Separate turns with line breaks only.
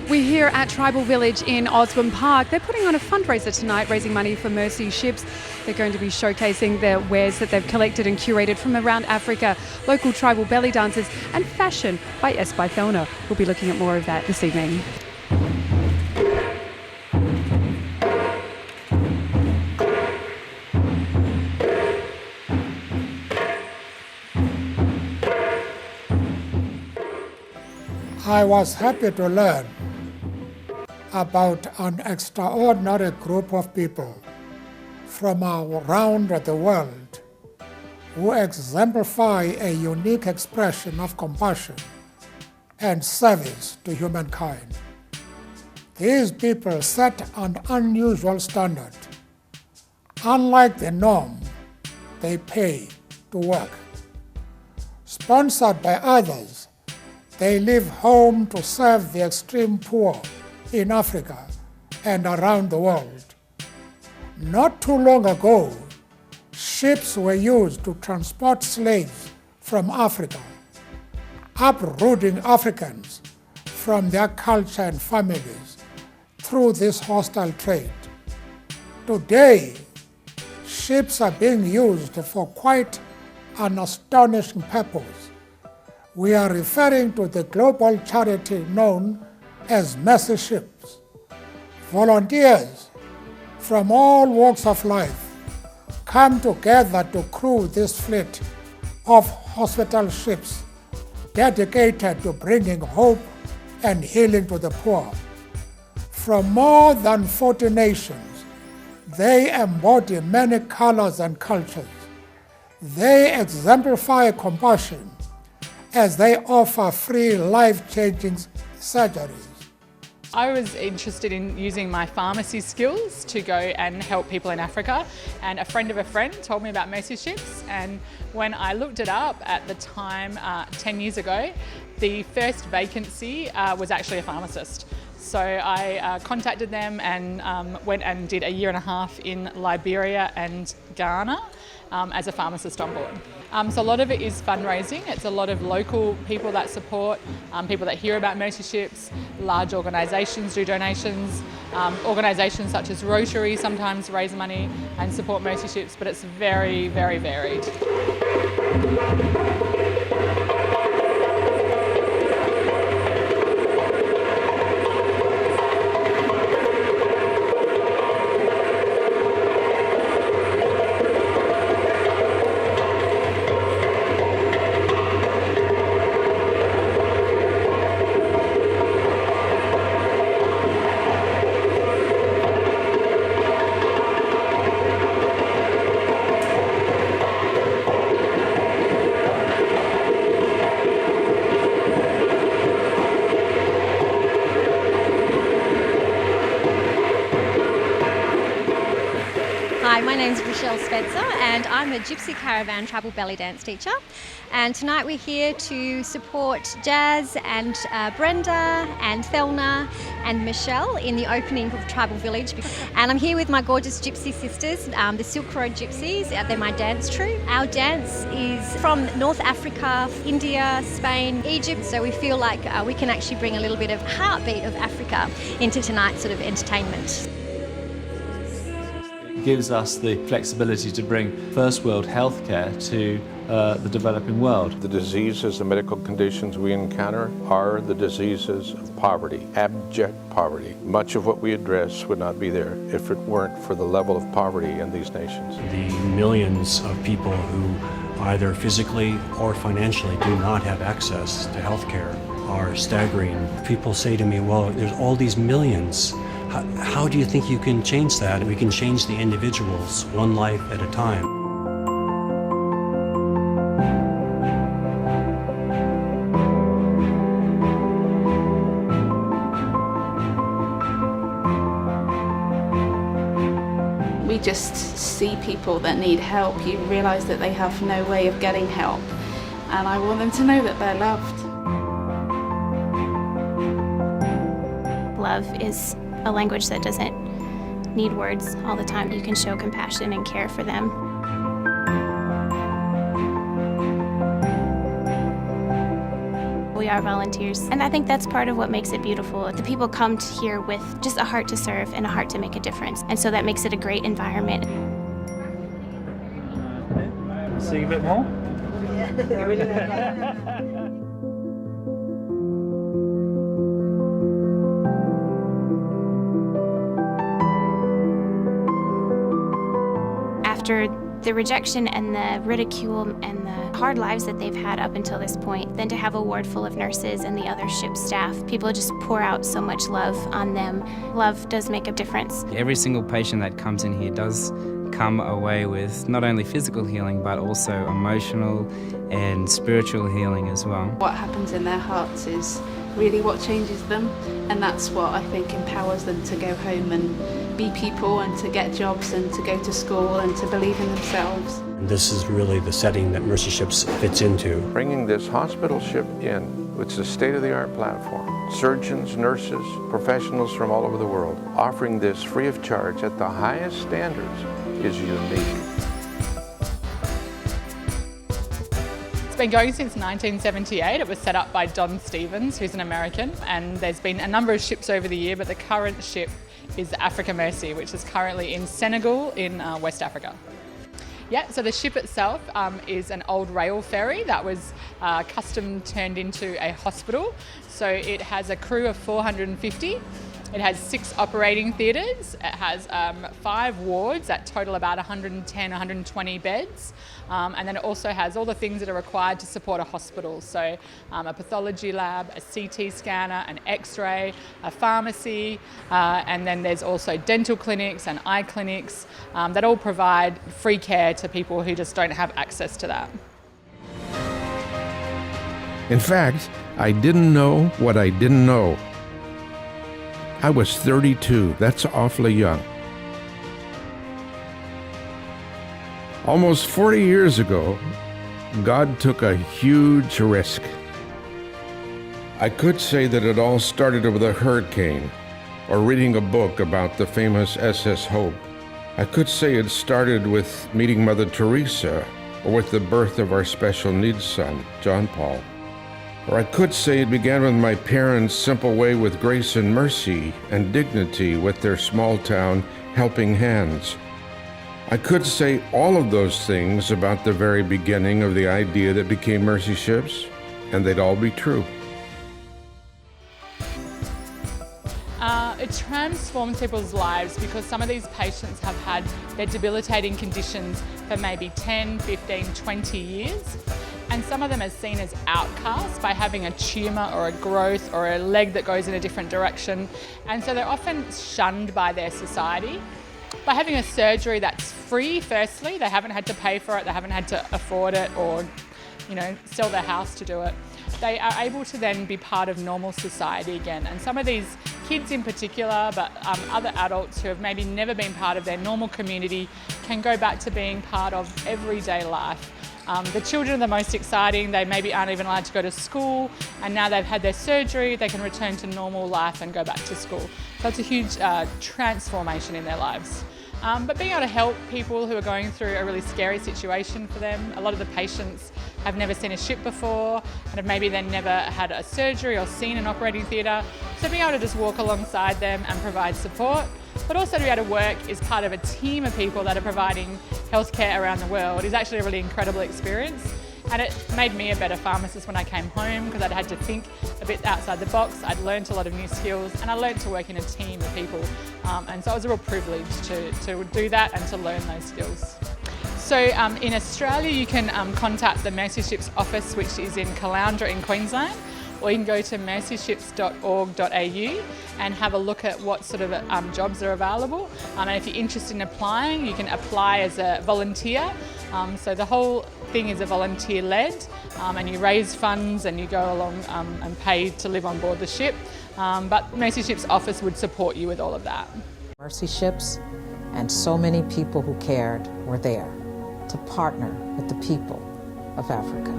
We're here at Tribal Village in Osborne Park. They're putting on a fundraiser tonight, raising money for Mercy Ships. They're going to be showcasing their wares that they've collected and curated from around Africa, local tribal belly dancers, and fashion by S. by Thelma. We'll be looking at more of that this evening.
I was happy to learn about an extraordinary group of people from around the world who exemplify a unique expression of compassion and service to humankind. These people set an unusual standard. Unlike the norm, they pay to work. Sponsored by others, they leave home to serve the extreme poor in Africa and around the world. Not too long ago, ships were used to transport slaves from Africa, uprooting Africans from their culture and families through this hostile trade. Today, ships are being used for quite an astonishing purpose. We are referring to the global charity known as Mercy Ships. Volunteers from all walks of life come together to crew this fleet of hospital ships dedicated to bringing hope and healing to the poor. From more than 40 nations, they embody many colors and cultures. They exemplify compassion as they offer free life-changing surgeries.
I was interested in using my pharmacy skills to go and help people in Africa, and a friend of a friend told me about Mercy Ships, and when I looked it up at the time 10 years ago, the first vacancy was actually a pharmacist. So I contacted them and went and did a year and a half in Liberia and Ghana as a pharmacist on board. So a lot of it is fundraising. It's a lot of local people that support, people that hear about Mercy Ships, large organisations do donations, organisations such as Rotary sometimes raise money and support Mercy Ships, but it's very, very varied.
Hi, my name's Michelle Spencer and I'm a Gypsy Caravan Tribal Belly Dance teacher, and tonight we're here to support Jazz and Brenda and Thelma and Michelle in the opening of Tribal Village. And I'm here with my gorgeous Gypsy sisters, the Silk Road Gypsies. They're my dance troupe. Our dance is from North Africa, India, Spain, Egypt, so we feel like we can actually bring a little bit of heartbeat of Africa into tonight's sort of entertainment.
Gives us the flexibility to bring first world healthcare to the developing world.
The diseases and medical conditions we encounter are the diseases of poverty, abject poverty. Much of what we address would not be there if it weren't for the level of poverty in these nations.
The millions of people who either physically or financially do not have access to healthcare are staggering. People say to me, well, there's all these millions. How do you think you can change that? We can change the individuals one life at a time.
We just see people that need help. You realise that they have no way of getting help, and I want them to know that they're loved.
Love is a language that doesn't need words all the time. You can show compassion and care for them.
We
are volunteers. And I think that's part of what makes it beautiful. The people come here with just a heart to serve and a heart to make a difference. And so that makes it a great environment.
See a bit more?
After the rejection and the ridicule and the hard lives that they've had up until this point, then to have a ward full of nurses and the other ship staff, people just pour out so much love on them. Love does make a difference.
Every single patient that comes in here does come away with not only physical healing but also emotional and spiritual healing as well.
What happens in their hearts is really what changes them, and that's what I think empowers them to go home and be people and to get jobs and to go to school and to believe in themselves.
This is really the setting that Mercy Ships fits into.
Bringing this hospital ship in, it's a state-of-the-art platform. Surgeons, nurses, professionals from all over the world, offering this free of charge at the highest standards is unique.
It's been going since 1978. It was set up by Don Stevens, who's an American, and there's been a number of ships over the year, but the current ship is the Africa Mercy, which is currently in Senegal in West Africa. Yeah, so the ship itself is an old rail ferry that was custom turned into a hospital. So it has a crew of 450. It has 6 operating theatres. It has 5 wards that total about 110, 120 beds. And then it also has all the things that are required to support a hospital. So a pathology lab, a CT scanner, an X-ray, a pharmacy, and then there's also dental clinics and eye clinics that all provide free care to people who just don't have access to that.
In fact, I didn't know what I didn't know. I was 32. That's awfully young. Almost 40 years ago, God took a huge risk. I could say that it all started with a hurricane or reading a book about the famous SS Hope. I could say it started with meeting Mother Teresa or with the birth of our special needs son, John Paul. Or I could say it began with my parents' simple way with grace and mercy and dignity with their small town helping hands. I could say all of those things about the very beginning of the idea that became Mercy Ships, and they'd all be true.
It transforms people's lives because some of these patients have had their debilitating conditions for maybe 10, 15, 20 years. And some of them are seen as outcasts by having a tumour or a growth or a leg that goes in a different direction. And so they're often shunned by their society. By having a surgery that's free, firstly, they haven't had to pay for it, they haven't had to afford it or, sell their house to do it. They are able to then be part of normal society again. And some of these kids in particular, but other adults who have maybe never been part of their normal community can go back to being part of everyday life. The children are the most exciting. They maybe aren't even allowed to go to school, and now they've had their surgery, they can return to normal life and go back to school. So it's a huge transformation in their lives. But being able to help people who are going through a really scary situation for them. A lot of the patients have never seen a ship before and have maybe then never had a surgery or seen an operating theatre. So being able to just walk alongside them and provide support, but also to be able to work as part of a team of people that are providing healthcare around the world is actually a really incredible experience. And it made me a better pharmacist when I came home because I'd had to think a bit outside the box. I'd learnt a lot of new skills and I learnt to work in a team of people. And so it was a real privilege to do that and to learn those skills. So in Australia, you can contact the Mercy Ships office, which is in Caloundra in Queensland, or you can go to mercyships.org.au and have a look at what sort of jobs are available. And if you're interested in applying, you can apply as a volunteer. So the whole thing is a volunteer-led, and you raise funds and you go along and pay to live on board the ship. But Mercy Ships office would support you with all of that.
Mercy Ships and so many people who cared were there to partner with the people of Africa.